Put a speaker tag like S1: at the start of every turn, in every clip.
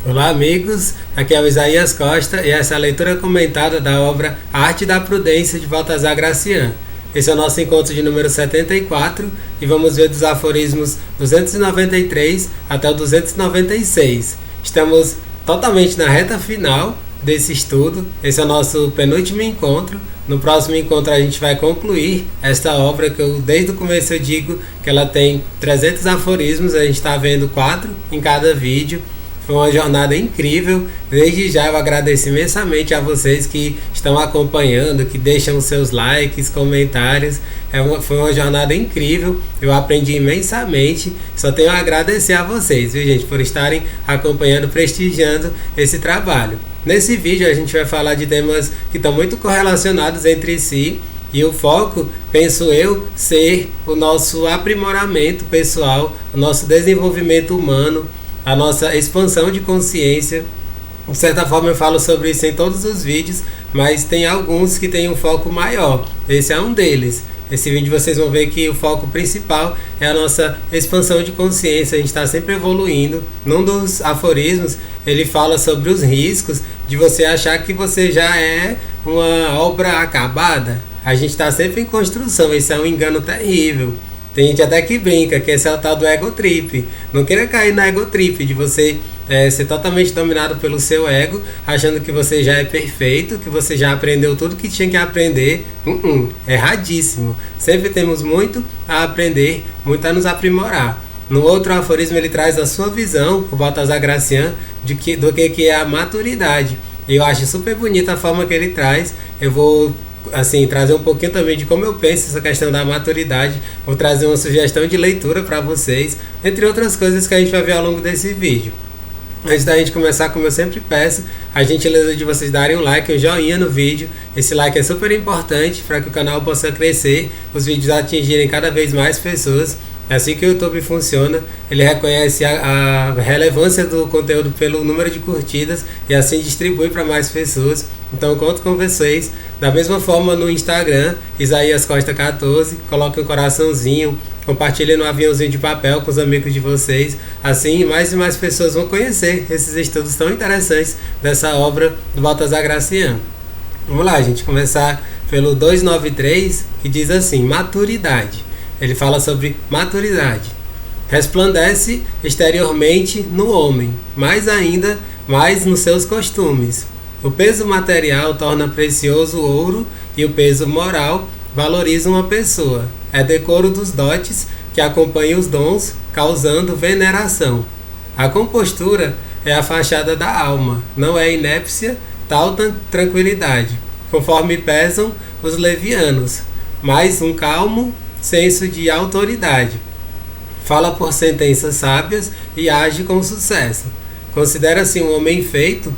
S1: Olá, amigos, aqui é o Isaías Costa e essa é a leitura comentada da obra A Arte da Prudência de Baltasar Gracian. Esse é o nosso encontro de número 74 e vamos ver dos aforismos 293 até o 296. Estamos totalmente na reta final desse estudo, esse é o nosso penúltimo encontro. No próximo encontro a gente vai concluir esta obra que desde o começo eu digo que ela tem 300 aforismos, a gente está vendo 4 em cada vídeo. Foi uma jornada incrível. Desde já eu agradeço imensamente a vocês que estão acompanhando, que deixam seus likes, comentários. Foi uma jornada incrível. Eu aprendi imensamente. Só tenho a agradecer a vocês, viu, gente, por estarem acompanhando, prestigiando esse trabalho. Nesse vídeo a gente vai falar de temas que estão muito correlacionados entre si. E o foco, penso eu, ser o nosso aprimoramento pessoal, o nosso desenvolvimento humano, a nossa expansão de consciência. De certa forma eu falo sobre isso em todos os vídeos, mas tem alguns que têm um foco maior. Esse é um deles. Esse vídeo vocês vão ver que o foco principal é a nossa expansão de consciência. A gente está sempre evoluindo. Num dos aforismos ele fala sobre os riscos de você achar que você já é uma obra acabada. A gente está sempre em construção. Esse é um engano terrível. Tem gente até que brinca que esse é o tal do ego trip. Não queira cair na ego trip de você ser totalmente dominado pelo seu ego, achando que você já é perfeito, que você já aprendeu tudo que tinha que aprender. Erradíssimo. Sempre temos muito a aprender, muito a nos aprimorar. No outro aforismo ele traz a sua visão, o Baltasar Gracian, do que é a maturidade. E eu acho super bonita a forma que ele traz. Eu vou trazer um pouquinho também de como eu penso essa questão da maturidade. Vou trazer uma sugestão de leitura para vocês, entre outras coisas que a gente vai ver ao longo desse vídeo. Antes da gente começar, como eu sempre peço, a gentileza de vocês darem um like, um joinha no vídeo. Esse like é super importante para que o canal possa crescer, os vídeos atingirem cada vez mais pessoas. É assim que o YouTube funciona. Ele reconhece a relevância do conteúdo pelo número de curtidas e assim distribui para mais pessoas. Então eu conto com vocês. Da mesma forma no Instagram, Isaías Costa 14, coloque um coraçãozinho, compartilhe no aviãozinho de papel com os amigos de vocês. Assim mais e mais pessoas vão conhecer esses estudos tão interessantes dessa obra do Baltasar Gracian. Vamos lá, gente, começar pelo 293, que diz assim: maturidade. Ele fala sobre maturidade. Resplandece exteriormente no homem, mais ainda, mais nos seus costumes. O peso material torna precioso o ouro e o peso moral valoriza uma pessoa. É decoro dos dotes que acompanha os dons, causando veneração. A compostura é a fachada da alma, não é inépcia, tal tranquilidade, conforme pesam os levianos, mas um calmo senso de autoridade. Fala por sentenças sábias e age com sucesso. Considera-se um homem feito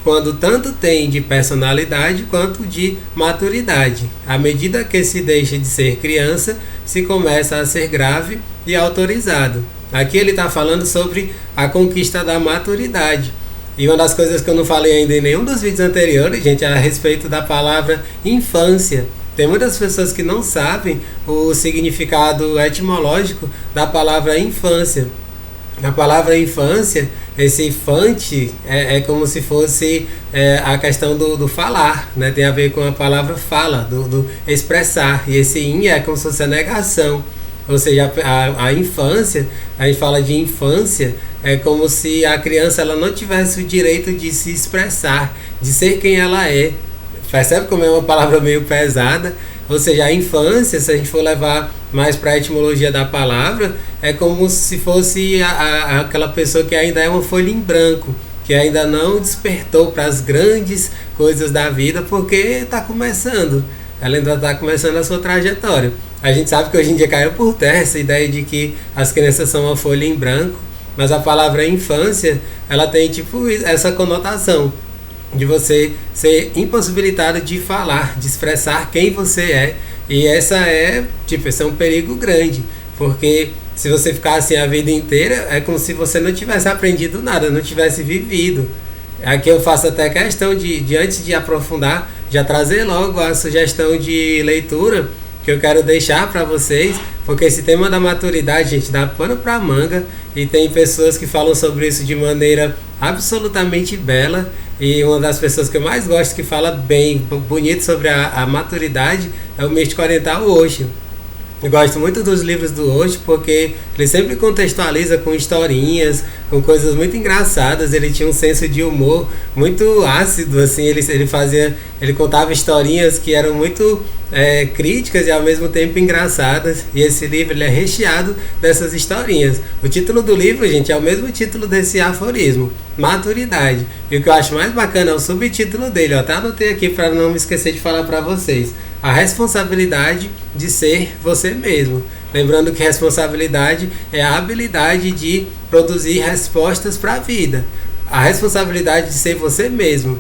S1: quando tanto tem de personalidade quanto de maturidade. À medida que se deixa de ser criança, se começa a ser grave e autorizado. Aqui ele está falando sobre a conquista da maturidade. E uma das coisas que eu não falei ainda em nenhum dos vídeos anteriores, gente, é a respeito da palavra infância. Tem muitas pessoas que não sabem o significado etimológico da palavra infância. A palavra infância, esse infante, é como se fosse a questão do falar, né? Tem a ver com a palavra fala, do expressar. E esse in é como se fosse a negação. Ou seja, a infância, a gente fala de infância, é como se a criança ela não tivesse o direito de se expressar, de ser quem ela é. Percebe como é uma palavra meio pesada? Ou seja, a infância, se a gente for levar mais para a etimologia da palavra, é como se fosse aquela pessoa que ainda é uma folha em branco, que ainda não despertou para as grandes coisas da vida, porque está começando. Ela ainda está começando a sua trajetória. A gente sabe que hoje em dia caiu por terra essa ideia de que as crianças são uma folha em branco, mas a palavra infância, ela tem tipo essa conotação de você ser impossibilitado de falar, de expressar quem você é. E esse é um perigo grande, porque se você ficar assim a vida inteira, é como se você não tivesse aprendido nada, não tivesse vivido. Aqui eu faço até questão de antes de aprofundar, já trazer logo a sugestão de leitura que eu quero deixar para vocês, porque esse tema da maturidade, gente, dá pano para manga, e tem pessoas que falam sobre isso de maneira absolutamente bela, e uma das pessoas que eu mais gosto que fala bem, bonito sobre a maturidade é o místico oriental Osho. Eu gosto muito dos livros do Osho porque ele sempre contextualiza com historinhas, com coisas muito engraçadas. Ele tinha um senso de humor muito ácido, assim. Ele contava historinhas que eram muito críticas e ao mesmo tempo engraçadas. E esse livro ele é recheado dessas historinhas. O título do livro, gente, é o mesmo título desse aforismo, Maturidade. E o que eu acho mais bacana é o subtítulo dele. Eu até anotei aqui para não me esquecer de falar para vocês. A responsabilidade de ser você mesmo. Lembrando que responsabilidade é a habilidade de produzir respostas para a vida. A responsabilidade de ser você mesmo.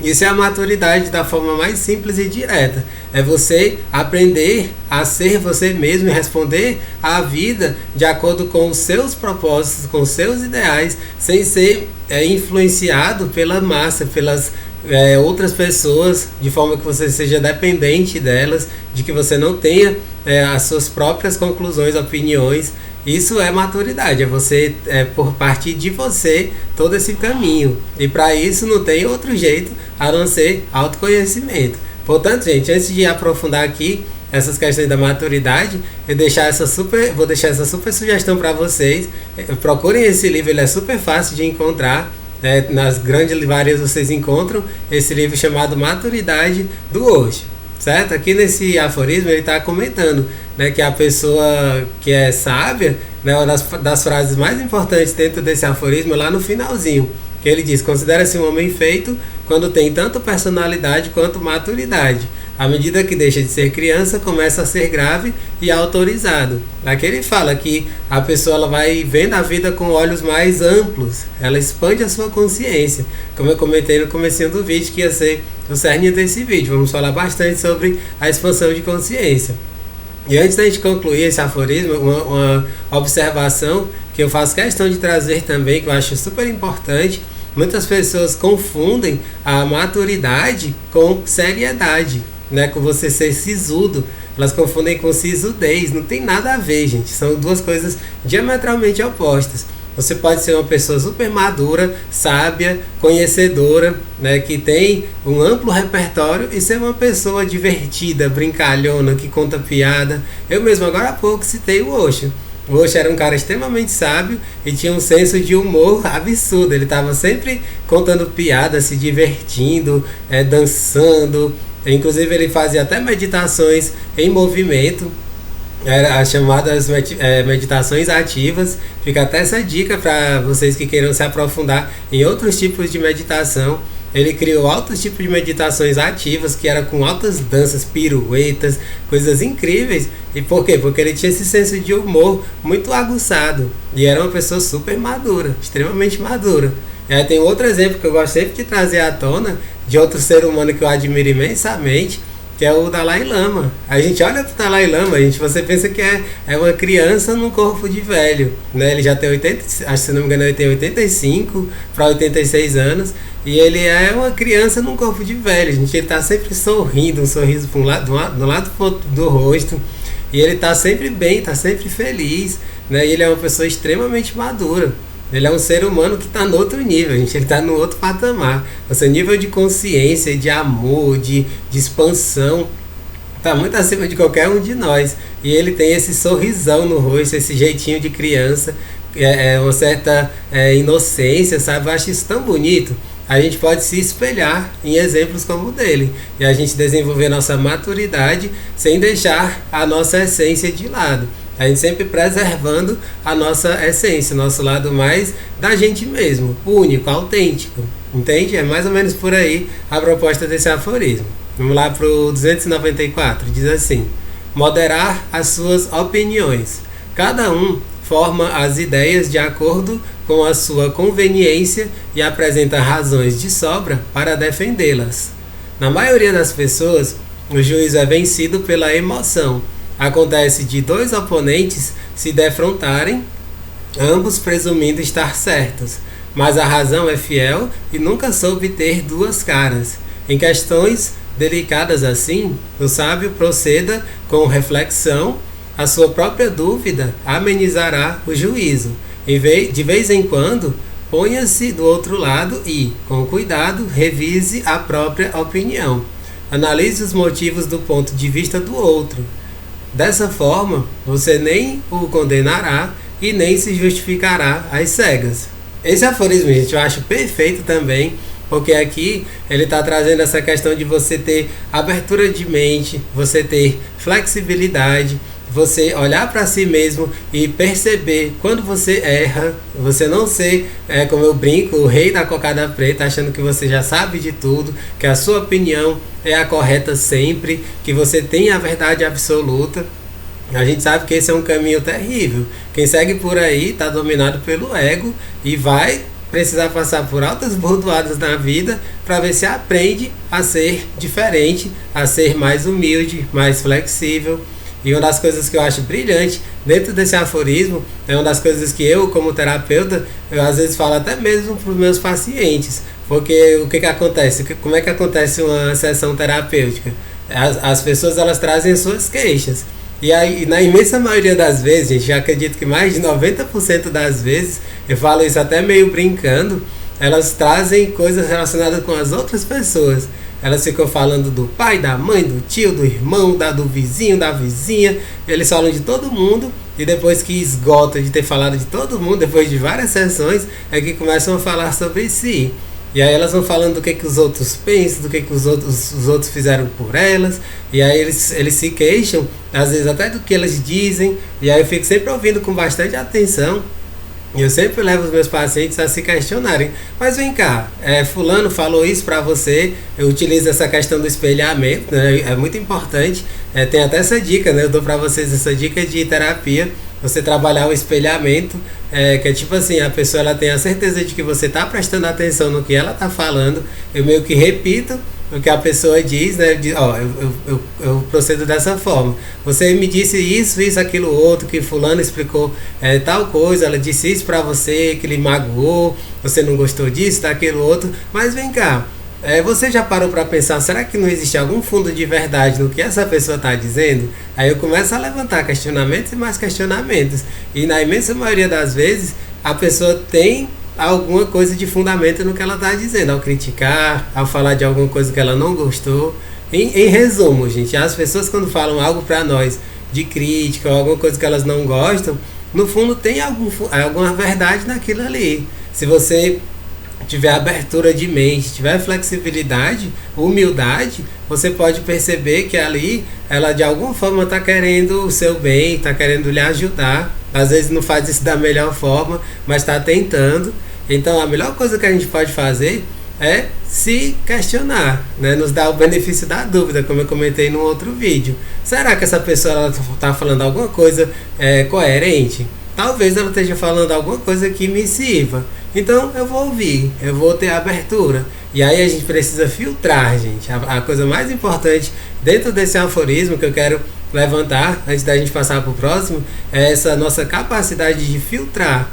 S1: Isso é a maturidade da forma mais simples e direta. É você aprender a ser você mesmo e responder à vida de acordo com os seus propósitos, com os seus ideais, sem ser influenciado pela massa, pelas outras pessoas, de forma que você seja dependente delas, de que você não tenha as suas próprias conclusões, opiniões. Isso é maturidade, é você, por partir de você, todo esse caminho. E para isso não tem outro jeito a não ser autoconhecimento. Portanto, gente, antes de aprofundar aqui essas questões da maturidade, vou deixar essa super sugestão para vocês. Procurem esse livro, ele é super fácil de encontrar. Nas grandes livrarias vocês encontram esse livro chamado Maturidade do Osho, certo? Aqui nesse aforismo ele está comentando, né, que a pessoa que é sábia, né, uma das frases mais importantes dentro desse aforismo é lá no finalzinho, que ele diz: considera-se um homem feito quando tem tanto personalidade quanto maturidade. À medida que deixa de ser criança, começa a ser grave e autorizado. Aqui ele fala que a pessoa ela vai vendo a vida com olhos mais amplos, ela expande a sua consciência. Como eu comentei no comecinho do vídeo, que ia ser o cerne desse vídeo. Vamos falar bastante sobre a expansão de consciência. E antes da gente concluir esse aforismo, uma observação que eu faço questão de trazer também, que eu acho super importante. Muitas pessoas confundem a maturidade com seriedade, né, com você ser sisudo. Elas confundem com sisudez. Não tem nada a ver, gente. São duas coisas diametralmente opostas. Você pode ser uma pessoa super madura, sábia, conhecedora, né, que tem um amplo repertório, e ser uma pessoa divertida, brincalhona, que conta piada. Eu mesmo agora há pouco citei o Osho. O Osho era um cara extremamente sábio e tinha um senso de humor absurdo. Ele estava sempre contando piadas, se divertindo, dançando. Inclusive ele fazia até meditações em movimento, as chamadas meditações ativas. Fica até essa dica para vocês que queiram se aprofundar em outros tipos de meditação. Ele criou altos tipos de meditações ativas, que era com altas danças, piruetas, coisas incríveis. E por quê? Porque ele tinha esse senso de humor muito aguçado. E era uma pessoa super madura, extremamente madura. E aí tem outro exemplo que eu gosto sempre de trazer à tona, de outro ser humano que eu admiro imensamente, que é o Dalai Lama. A gente olha para o Dalai Lama, você pensa que é uma criança num corpo de velho, né? Ele já tem 80, acho que se não me engano ele tem 85 para 86 anos, e ele é uma criança num corpo de velho, gente. Ele está sempre sorrindo, um sorriso do lado do rosto, e ele está sempre bem, está sempre feliz, né? E ele é uma pessoa extremamente madura. Ele é um ser humano que está no outro nível, gente. Ele está no outro patamar. O seu nível de consciência, de amor, de expansão está muito acima de qualquer um de nós. E ele tem esse sorrisão no rosto, esse jeitinho de criança, uma certa inocência, sabe? Eu acho isso tão bonito. A gente pode se espelhar em exemplos como o dele, e a gente desenvolver nossa maturidade sem deixar a nossa essência de lado. A gente sempre preservando a nossa essência, o nosso lado mais da gente mesmo, único, autêntico. Entende? É mais ou menos por aí a proposta desse aforismo. Vamos lá para o 294. Diz assim: moderar as suas opiniões. Cada um forma as ideias de acordo com a sua conveniência e apresenta razões de sobra para defendê-las. Na maioria das pessoas, o juízo é vencido pela emoção. Acontece de dois oponentes se defrontarem, ambos presumindo estar certos, mas a razão é fiel e nunca soube ter duas caras. Em questões delicadas assim, o sábio proceda com reflexão, a sua própria dúvida amenizará o juízo. De vez em quando, Ponha-se do outro lado e, com cuidado, revise a própria opinião. Analise os motivos do ponto de vista do outro. Dessa forma, você nem o condenará e nem se justificará às cegas. Esse aforismo, gente, eu acho perfeito também, porque aqui ele está trazendo essa questão de você ter abertura de mente, você ter flexibilidade, você olhar para si mesmo e perceber quando você erra, você não ser, como eu brinco, o rei da cocada preta, achando que você já sabe de tudo, que a sua opinião é a correta sempre, que você tem a verdade absoluta. A gente sabe que esse é um caminho terrível. Quem segue por aí está dominado pelo ego e vai precisar passar por altas bordoadas na vida para ver se aprende a ser diferente, a ser mais humilde, mais flexível. E uma das coisas que eu acho brilhante dentro desse aforismo, é uma das coisas que eu, como terapeuta, eu às vezes falo até mesmo para os meus pacientes, porque o que acontece? Como é que acontece uma sessão terapêutica? As pessoas, elas trazem as suas queixas. E aí, na imensa maioria das vezes, gente, eu acredito que mais de 90% das vezes, eu falo isso até meio brincando, elas trazem coisas relacionadas com as outras pessoas. Elas ficam falando do pai, da mãe, do tio, do irmão, do vizinho, da vizinha. Eles falam de todo mundo e depois que esgota de ter falado de todo mundo, depois de várias sessões, é que começam a falar sobre si. E aí elas vão falando do que os outros pensam, do que os outros fizeram por elas. E aí eles se queixam, às vezes até do que elas dizem. E aí eu fico sempre ouvindo com bastante atenção. E eu sempre levo os meus pacientes a se questionarem. Mas vem cá, fulano falou isso pra você. Eu utilizo essa questão do espelhamento, né? É muito importante. Tem até essa dica, né? Eu dou pra vocês essa dica de terapia. Você trabalhar o espelhamento, que é tipo assim, a pessoa, ela tem a certeza de que você está prestando atenção no que ela está falando. Eu meio que repito o que a pessoa diz, né? Eu procedo dessa forma. Você me disse isso, aquilo, outro, que fulano explicou tal coisa, ela disse isso pra você, que lhe magoou, você não gostou disso, daquilo, outro. Mas vem cá, você já parou para pensar, será que não existe algum fundo de verdade no que essa pessoa está dizendo? Aí eu começo a levantar questionamentos e mais questionamentos. E na imensa maioria das vezes, a pessoa tem alguma coisa de fundamento no que ela está dizendo, ao criticar, ao falar de alguma coisa que ela não gostou. Em resumo, gente, as pessoas quando falam algo para nós de crítica ou alguma coisa que elas não gostam, no fundo tem alguma verdade naquilo ali. Se você tiver abertura de mente, tiver flexibilidade, humildade, você pode perceber que ali ela de alguma forma está querendo o seu bem, está querendo lhe ajudar. Às vezes não faz isso da melhor forma, mas está tentando. Então a melhor coisa que a gente pode fazer é se questionar, né? Nos dar o benefício da dúvida, como eu comentei no outro vídeo. Será que essa pessoa está falando alguma coisa coerente? Talvez ela esteja falando alguma coisa que me sirva. Então eu vou ouvir, eu vou ter abertura. E aí a gente precisa filtrar, gente. A coisa mais importante dentro desse aforismo que eu quero levantar, antes da gente passar para o próximo, é essa nossa capacidade de filtrar.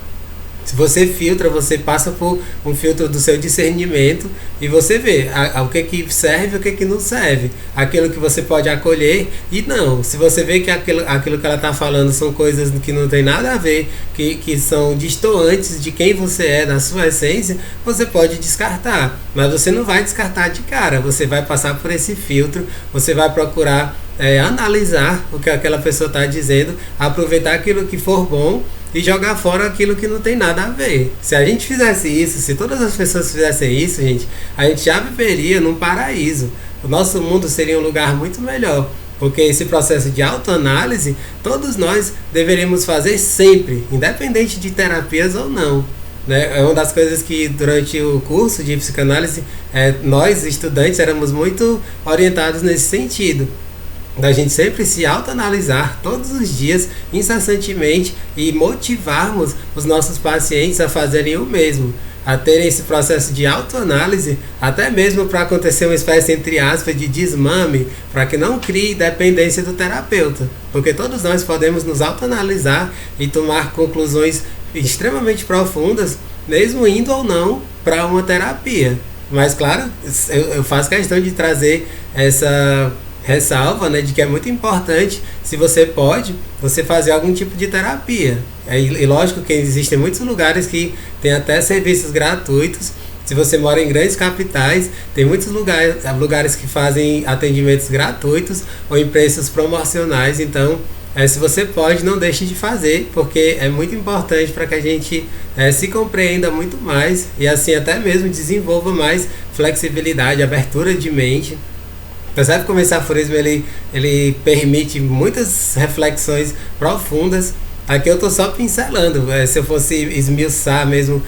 S1: Se você filtra, você passa por um filtro do seu discernimento e você vê o que serve e o que não serve. Aquilo que você pode acolher e não. Se você vê que aquilo que ela está falando são coisas que não tem nada a ver, que são distantes de quem você é, da sua essência, você pode descartar. Mas você não vai descartar de cara. Você vai passar por esse filtro, você vai procurar analisar o que aquela pessoa está dizendo, aproveitar aquilo que for bom e jogar fora aquilo que não tem nada a ver. Se a gente fizesse isso, se todas as pessoas fizessem isso, gente, a gente já viveria num paraíso. O nosso mundo seria um lugar muito melhor. Porque esse processo de autoanálise, todos nós deveríamos fazer sempre, independente de terapias ou não. É uma das coisas que durante o curso de psicanálise, nós estudantes éramos muito orientados nesse sentido. Da gente sempre se autoanalisar todos os dias, incessantemente, e motivarmos os nossos pacientes a fazerem o mesmo, a terem esse processo de autoanálise, até mesmo para acontecer uma espécie, entre aspas, de desmame, para que não crie dependência do terapeuta, porque todos nós podemos nos autoanalisar e tomar conclusões extremamente profundas, mesmo indo ou não para uma terapia. Mas claro, eu faço questão de trazer essa ressalva, né, de que é muito importante, se você pode, você fazer algum tipo de terapia. E lógico que existem muitos lugares que tem até serviços gratuitos. Se você mora em grandes capitais, tem muitos lugares que fazem atendimentos gratuitos ou em preços promocionais. Então, se você pode, não deixe de fazer, porque é muito importante para que a gente se compreenda muito mais e assim até mesmo desenvolva mais flexibilidade, abertura de mente. Percebe como esse aforismo ele permite muitas reflexões profundas. Aqui eu estou só pincelando. Se eu fosse esmiuçar mesmo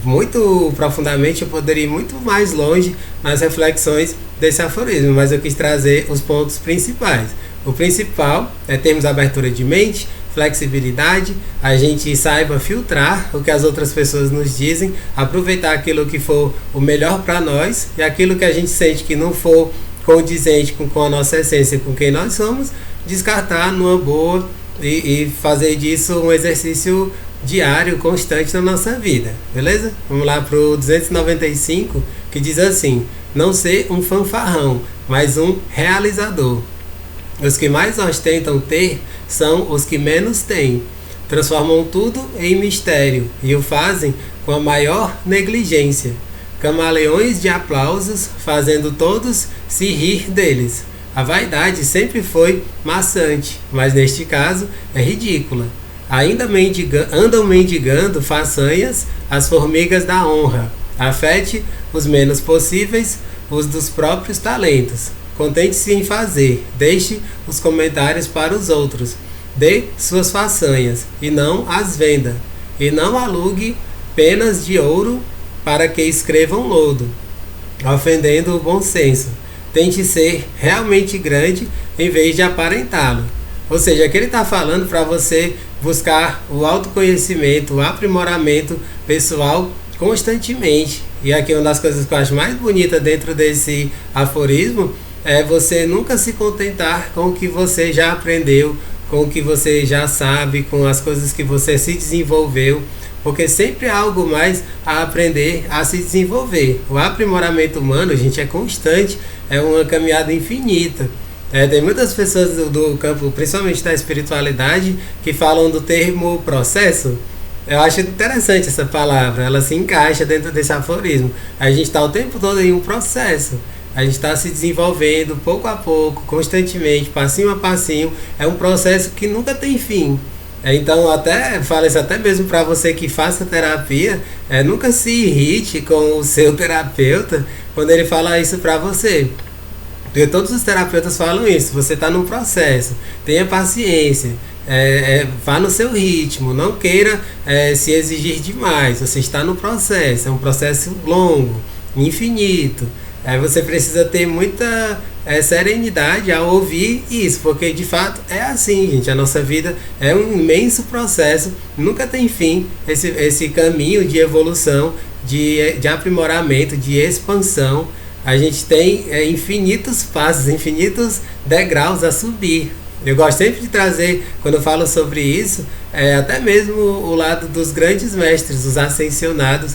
S1: muito profundamente, eu poderia ir muito mais longe nas reflexões desse aforismo, mas eu quis trazer os pontos principais. O principal é termos abertura de mente, flexibilidade, a gente saiba filtrar o que as outras pessoas nos dizem, aproveitar aquilo que for o melhor para nós e aquilo que a gente sente que não for condizente com a nossa essência, com quem nós somos, descartar numa boa e fazer disso um exercício diário, constante na nossa vida, beleza? Vamos lá pro 295, que diz assim: não ser um fanfarrão, mas um realizador. Os que mais ostentam ter são os que menos têm. Transformam tudo em mistério e o fazem com a maior negligência. Camaleões de aplausos, fazendo todos se rir deles. A vaidade sempre foi maçante, mas neste caso é ridícula. Ainda andam mendigando façanhas as formigas da honra. Afete os menos possíveis, os dos próprios talentos. Contente-se em fazer, deixe os comentários para os outros. Dê suas façanhas, e não as venda. E não alugue penas de ouro para que escrevam lodo, ofendendo o bom senso. Tente ser realmente grande em vez de aparentá-lo. Ou seja, aqui ele está falando para você buscar o autoconhecimento, o aprimoramento pessoal constantemente. E aqui uma das coisas que eu acho mais bonita dentro desse aforismo é você nunca se contentar com o que você já aprendeu, com o que você já sabe, com as coisas que você se desenvolveu, porque sempre há algo mais a aprender, a se desenvolver. O aprimoramento humano, gente, é constante, é uma caminhada infinita. Tem muitas pessoas do campo, principalmente da espiritualidade, que falam do termo processo. Eu acho interessante essa palavra, ela se encaixa dentro desse aforismo. A gente está o tempo todo em um processo. A gente está se desenvolvendo pouco a pouco, constantemente, passinho a passinho. É um processo que nunca tem fim. Então, até falo isso até mesmo para você que faça terapia, nunca se irrite com o seu terapeuta quando ele fala isso para você. Porque todos os terapeutas falam isso. Você está num processo, tenha paciência, vá no seu ritmo, não queira se exigir demais. Você está no processo, é um processo longo, infinito. Você precisa ter muita serenidade ao ouvir isso, porque de fato é assim, gente. A nossa vida é um imenso processo, nunca tem fim esse caminho de evolução, de aprimoramento, de expansão. A gente tem infinitos passos, infinitos degraus a subir. Eu gosto sempre de trazer, quando eu falo sobre isso, até mesmo o lado dos grandes mestres, os ascensionados.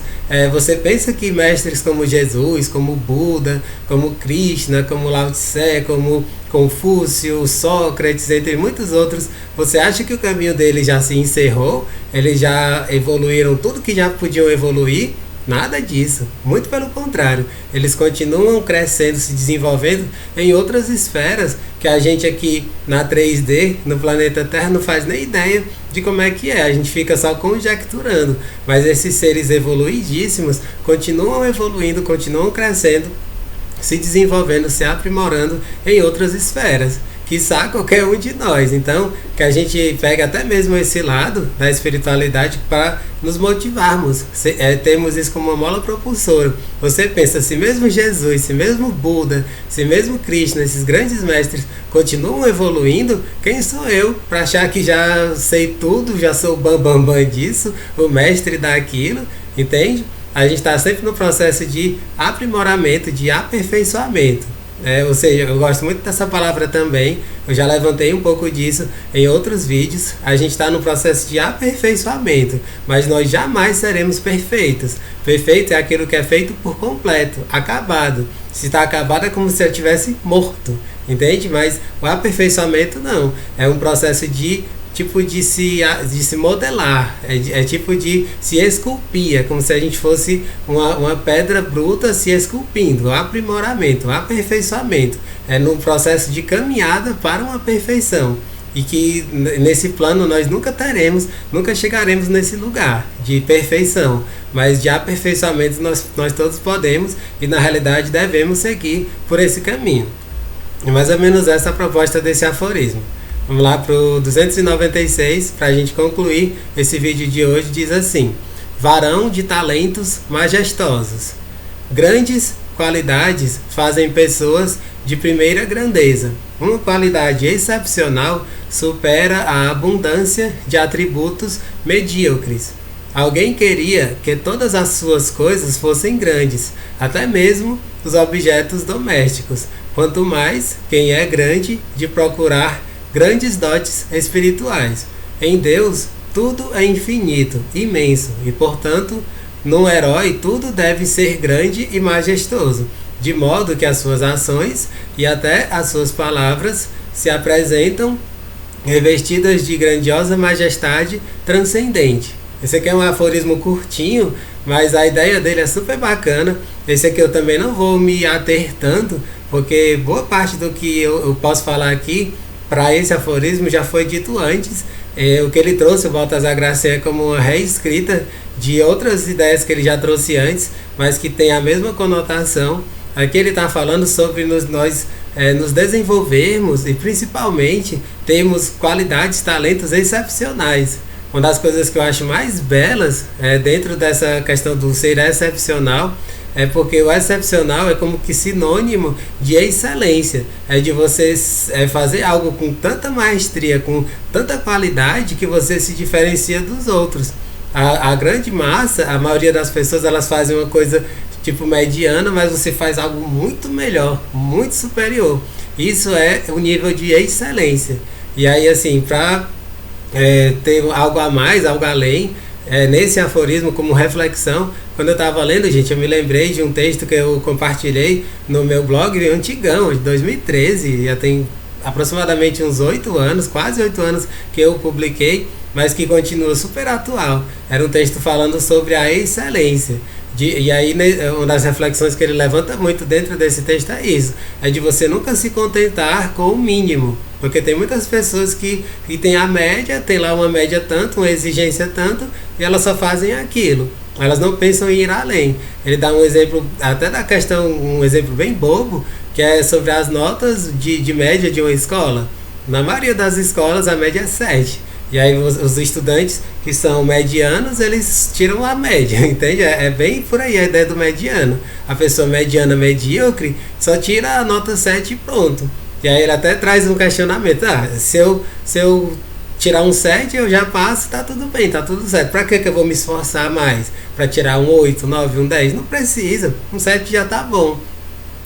S1: Você pensa que mestres como Jesus, como Buda, como Krishna, como Lao Tse, como Confúcio, Sócrates, entre muitos outros, você acha que o caminho deles já se encerrou? Eles já evoluíram tudo que já podiam evoluir? Nada disso, muito pelo contrário, eles continuam crescendo, se desenvolvendo em outras esferas que a gente aqui na 3D, no planeta Terra, não faz nem ideia de como é que é, a gente fica só conjecturando, mas esses seres evoluidíssimos continuam evoluindo, continuam crescendo, se desenvolvendo, se aprimorando em outras esferas. Quiçá qualquer um de nós. Então, que a gente pega até mesmo esse lado da espiritualidade para nos motivarmos. Temos isso como uma mola propulsora. Você pensa, se mesmo Jesus, se mesmo Buda, se mesmo Krishna, esses grandes mestres continuam evoluindo, quem sou eu para achar que já sei tudo, já sou o bambambam disso, o mestre daquilo, entende? A gente está sempre no processo de aprimoramento, de aperfeiçoamento. Ou seja, eu gosto muito dessa palavra também. Eu já levantei um pouco disso em outros vídeos. A gente está no processo de aperfeiçoamento, mas nós jamais seremos perfeitos. Perfeito é aquilo que é feito por completo, acabado. Se está acabado é como se eu tivesse morto, entende? Mas o aperfeiçoamento não. É um processo de tipo de se modelar, é tipo de se esculpir, é como se a gente fosse uma pedra bruta se esculpindo, o aprimoramento, o aperfeiçoamento, é num processo de caminhada para uma perfeição. E que nesse plano nós nunca chegaremos nesse lugar de perfeição, mas de aperfeiçoamento nós todos podemos e na realidade devemos seguir por esse caminho. É mais ou menos essa a proposta desse aforismo. Vamos lá para o 296, para a gente concluir esse vídeo de hoje. Diz assim: varão de talentos majestosos. Grandes qualidades fazem pessoas de primeira grandeza. Uma qualidade excepcional supera a abundância de atributos medíocres. Alguém queria que todas as suas coisas fossem grandes, até mesmo os objetos domésticos. Quanto mais quem é grande de procurar grandes dotes espirituais. Em Deus, tudo é infinito, imenso, e portanto, no herói tudo deve ser grande e majestoso, de modo que as suas ações e até as suas palavras se apresentam revestidas de grandiosa majestade transcendente. Esse aqui é um aforismo curtinho, mas a ideia dele é super bacana. Esse aqui eu também não vou me ater tanto, porque boa parte do que eu posso falar aqui para esse aforismo já foi dito antes. O que ele trouxe, o Baltazar Gracian, é como uma reescrita de outras ideias que ele já trouxe antes, mas que tem a mesma conotação. Aqui ele está falando sobre nós nos desenvolvermos e principalmente temos qualidades, talentos excepcionais. Uma das coisas que eu acho mais belas dentro dessa questão do ser excepcional é porque o excepcional é como que sinônimo de excelência, é de você fazer algo com tanta maestria, com tanta qualidade que você se diferencia dos outros. A grande massa, a maioria das pessoas, elas fazem uma coisa tipo mediana, mas você faz algo muito melhor, muito superior. Isso é o nível de excelência. E aí assim, para ter algo a mais, algo além, nesse aforismo como reflexão, quando eu estava lendo, gente, eu me lembrei de um texto que eu compartilhei no meu blog, antigão, de 2013, já tem aproximadamente uns 8 anos, quase 8 anos que eu publiquei, mas que continua super atual. Era um texto falando sobre a excelência. E aí, uma das reflexões que ele levanta muito dentro desse texto é isso, é de você nunca se contentar com o mínimo, porque tem muitas pessoas que tem a média, tem lá uma média tanto, uma exigência tanto, e elas só fazem aquilo, elas não pensam em ir além. Ele dá um exemplo, até da questão, um exemplo bem bobo, que é sobre as notas de média de uma escola. Na maioria das escolas a média é 7. E aí os estudantes que são medianos, eles tiram a média, entende? É bem por aí a ideia do mediano. A pessoa mediana medíocre só tira a nota 7 e pronto. E aí ele até traz um questionamento. Se eu tirar um 7, eu já passo, tá tudo bem, tá tudo certo. Pra que eu vou me esforçar mais? Pra tirar um 8, 9, um 10? Não precisa, um 7 já tá bom.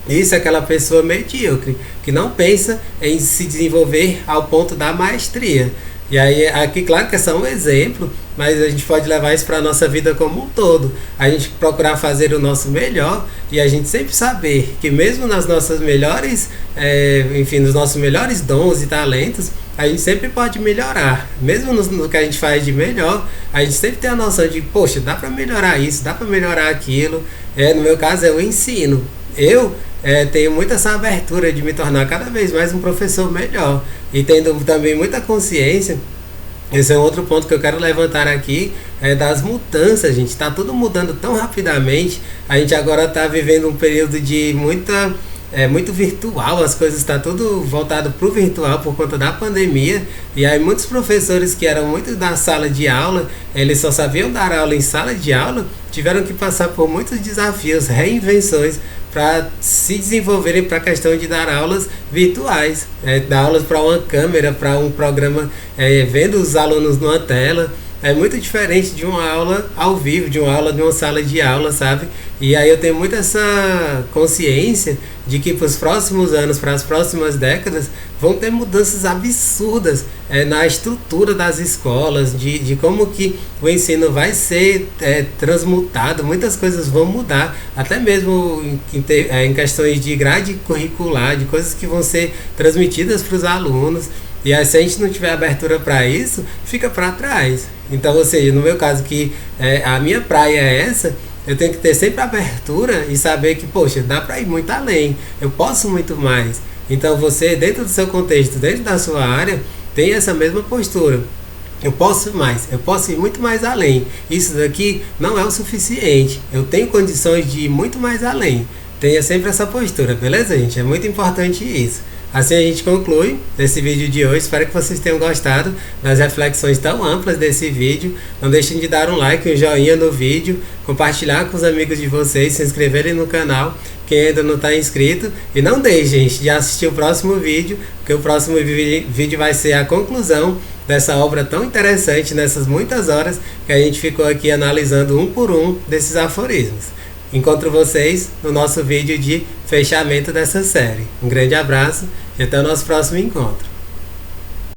S1: Isso é aquela pessoa medíocre, que não pensa em se desenvolver ao ponto da maestria. E aí, aqui, claro que é só um exemplo, mas a gente pode levar isso para a nossa vida como um todo. A gente procurar fazer o nosso melhor e a gente sempre saber que mesmo nas nossas melhores, nos nossos melhores dons e talentos, a gente sempre pode melhorar. Mesmo no que a gente faz de melhor, a gente sempre tem a noção de, poxa, dá para melhorar isso, dá para melhorar aquilo. No meu caso, é o ensino. Eu tenho muito essa abertura de me tornar cada vez mais um professor melhor. E tendo também muita consciência, esse é um outro ponto que eu quero levantar aqui, das mudanças, gente. Está tudo mudando tão rapidamente. A gente agora está vivendo um período de muito virtual, as coisas estão tudo voltado para o virtual por conta da pandemia. E aí muitos professores que eram muito da sala de aula, eles só sabiam dar aula em sala de aula, tiveram que passar por muitos desafios, reinvenções, para se desenvolverem para a questão de dar aulas virtuais, dar aulas para uma câmera, para um programa, vendo os alunos numa tela. É muito diferente de uma aula ao vivo, de uma aula de uma sala de aula, sabe? E aí eu tenho muito essa consciência de que para os próximos anos, para as próximas décadas, vão ter mudanças absurdas na estrutura das escolas, de como que o ensino vai ser transmutado, muitas coisas vão mudar, até mesmo em questões de grade curricular, de coisas que vão ser transmitidas para os alunos. E aí, se a gente não tiver abertura para isso, fica para trás. Então, ou seja, no meu caso que a minha praia é essa, eu tenho que ter sempre abertura e saber que, poxa, dá para ir muito além, eu posso muito mais. Então você, dentro do seu contexto, dentro da sua área, tem essa mesma postura. Eu posso mais, eu posso ir muito mais além. Isso daqui não é o suficiente. Eu tenho condições de ir muito mais além. Tenha sempre essa postura, beleza, gente? É muito importante isso. Assim a gente conclui esse vídeo de hoje. Espero que vocês tenham gostado das reflexões tão amplas desse vídeo. Não deixem de dar um like, um joinha no vídeo, compartilhar com os amigos de vocês, se inscreverem no canal, quem ainda não está inscrito. E não deixem de assistir o próximo vídeo, porque o próximo vídeo vai ser a conclusão dessa obra tão interessante, nessas muitas horas que a gente ficou aqui analisando um por um desses aforismos. Encontro vocês no nosso vídeo de fechamento dessa série. Um grande abraço e até o nosso próximo encontro.